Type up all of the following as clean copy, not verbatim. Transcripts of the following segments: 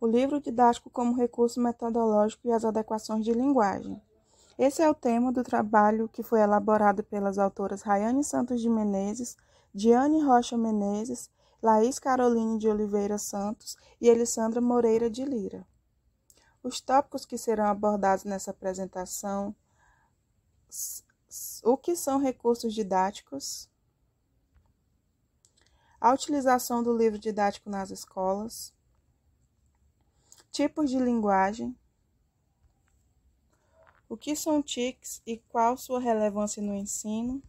o livro didático como recurso metodológico e as adequações de linguagem. Esse é o tema do trabalho que foi elaborado pelas autoras Raiane Santos de Menezes, Diane Rocha Menezes, Laís Caroline de Oliveira Santos e Elissandra Moreira de Lira. Os tópicos que serão abordados nessa apresentação: o que são recursos didáticos, a utilização do livro didático nas escolas, tipos de linguagem, o que são TICs e qual sua relevância no ensino,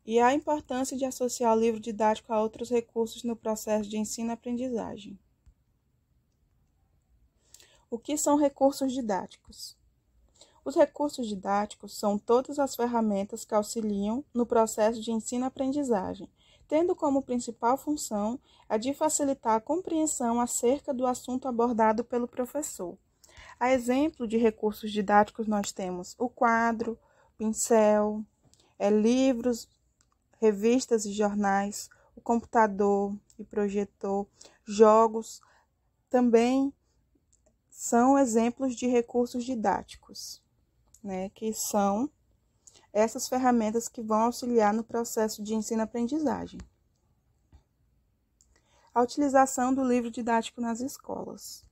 e a importância de associar o livro didático a outros recursos no processo de ensino-aprendizagem. O que são recursos didáticos? Os recursos didáticos são todas as ferramentas que auxiliam no processo de ensino-aprendizagem, tendo como principal função a de facilitar a compreensão acerca do assunto abordado pelo professor. A exemplo de recursos didáticos nós temos o quadro, pincel, livros, revistas e jornais, o computador e projetor, jogos, também são exemplos de recursos didáticos, que são essas ferramentas que vão auxiliar no processo de ensino-aprendizagem. A utilização do livro didático nas escolas.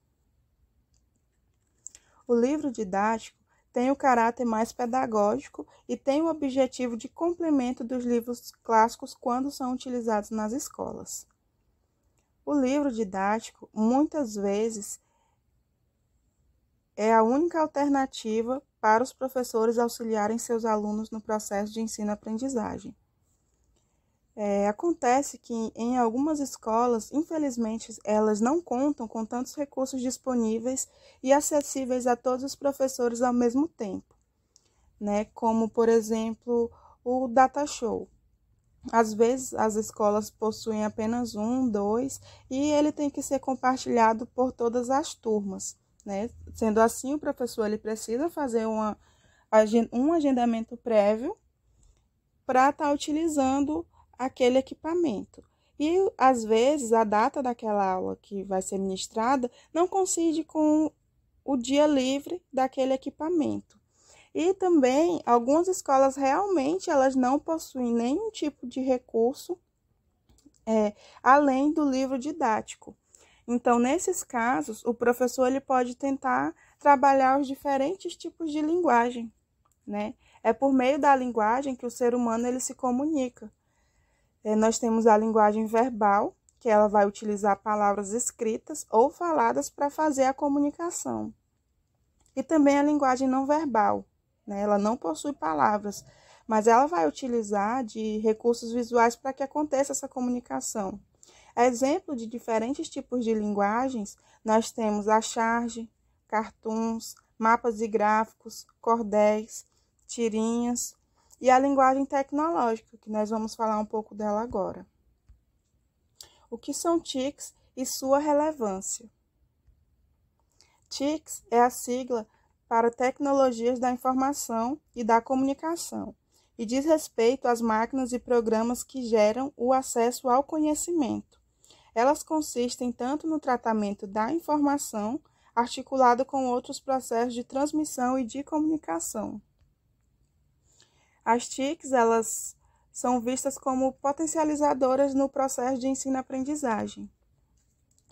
O livro didático tem o caráter mais pedagógico e tem o objetivo de complemento dos livros clássicos quando são utilizados nas escolas. O livro didático, muitas vezes, é a única alternativa para os professores auxiliarem seus alunos no processo de ensino-aprendizagem. Acontece que em algumas escolas, infelizmente, elas não contam com tantos recursos disponíveis e acessíveis a todos os professores ao mesmo tempo, como, por exemplo, o Data Show. Às vezes, as escolas possuem apenas 1, 2, e ele tem que ser compartilhado por todas as turmas. Sendo assim, o professor ele precisa fazer um agendamento prévio para estar utilizando aquele equipamento. E, às vezes, a data daquela aula que vai ser ministrada não coincide com o dia livre daquele equipamento. E também, algumas escolas realmente elas não possuem nenhum tipo de recurso além do livro didático. Então, nesses casos, o professor ele pode tentar trabalhar os diferentes tipos de linguagem, É por meio da linguagem que o ser humano ele se comunica. Nós temos a linguagem verbal, que ela vai utilizar palavras escritas ou faladas para fazer a comunicação. E também a linguagem não verbal, Ela não possui palavras, mas ela vai utilizar de recursos visuais para que aconteça essa comunicação. Exemplo de diferentes tipos de linguagens, nós temos a charge, cartoons, mapas e gráficos, cordéis, tirinhas e a linguagem tecnológica, que nós vamos falar um pouco dela agora. O que são TICs e sua relevância? TICs é a sigla para Tecnologias da Informação e da Comunicação e diz respeito às máquinas e programas que geram o acesso ao conhecimento. Elas consistem tanto no tratamento da informação, articulado com outros processos de transmissão e de comunicação. As TICs, elas são vistas como potencializadoras no processo de ensino-aprendizagem.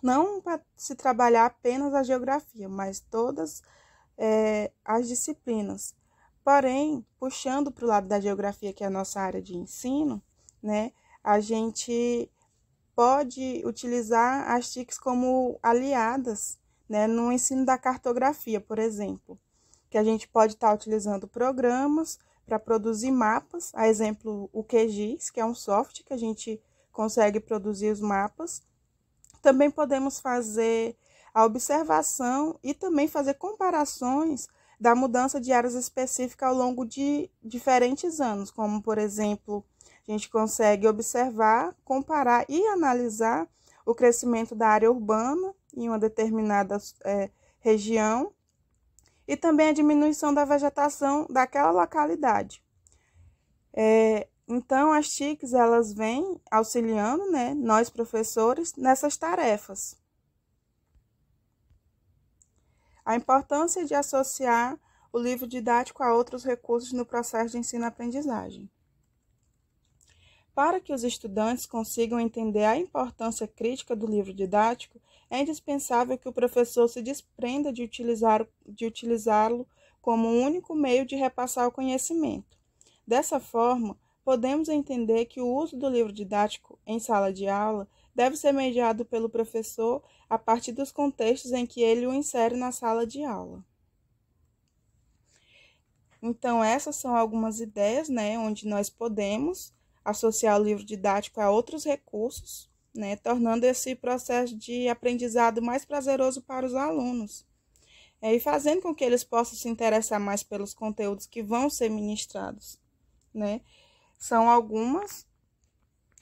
Não para se trabalhar apenas a geografia, mas todas as disciplinas. Porém, puxando para o lado da geografia, que é a nossa área de ensino, a gente pode utilizar as TICs como aliadas, no ensino da cartografia, por exemplo, que a gente pode estar utilizando programas para produzir mapas, a exemplo o QGIS, que é um software que a gente consegue produzir os mapas. Também podemos fazer a observação e também fazer comparações da mudança de áreas específicas ao longo de diferentes anos, como, por exemplo, a gente consegue observar, comparar e analisar o crescimento da área urbana em uma determinada região e também a diminuição da vegetação daquela localidade. Então, as TICs, elas vêm auxiliando, né, nós professores nessas tarefas. A importância de associar o livro didático a outros recursos no processo de ensino-aprendizagem. Para que os estudantes consigam entender a importância crítica do livro didático, é indispensável que o professor se desprenda de utilizá-lo como um único meio de repassar o conhecimento. Dessa forma, podemos entender que o uso do livro didático em sala de aula deve ser mediado pelo professor a partir dos contextos em que ele o insere na sala de aula. Então, essas são algumas ideias, né, onde nós podemos associar o livro didático a outros recursos, né, tornando esse processo de aprendizado mais prazeroso para os alunos, e fazendo com que eles possam se interessar mais pelos conteúdos que vão ser ministrados, né. São algumas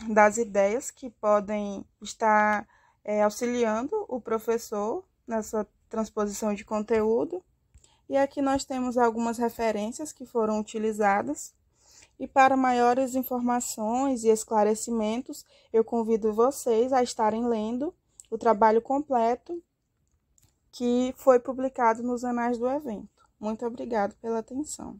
das ideias que podem estar auxiliando o professor nessa transposição de conteúdo. E aqui nós temos algumas referências que foram utilizadas. E para maiores informações e esclarecimentos, eu convido vocês a estarem lendo o trabalho completo que foi publicado nos anais do evento. Muito obrigada pela atenção.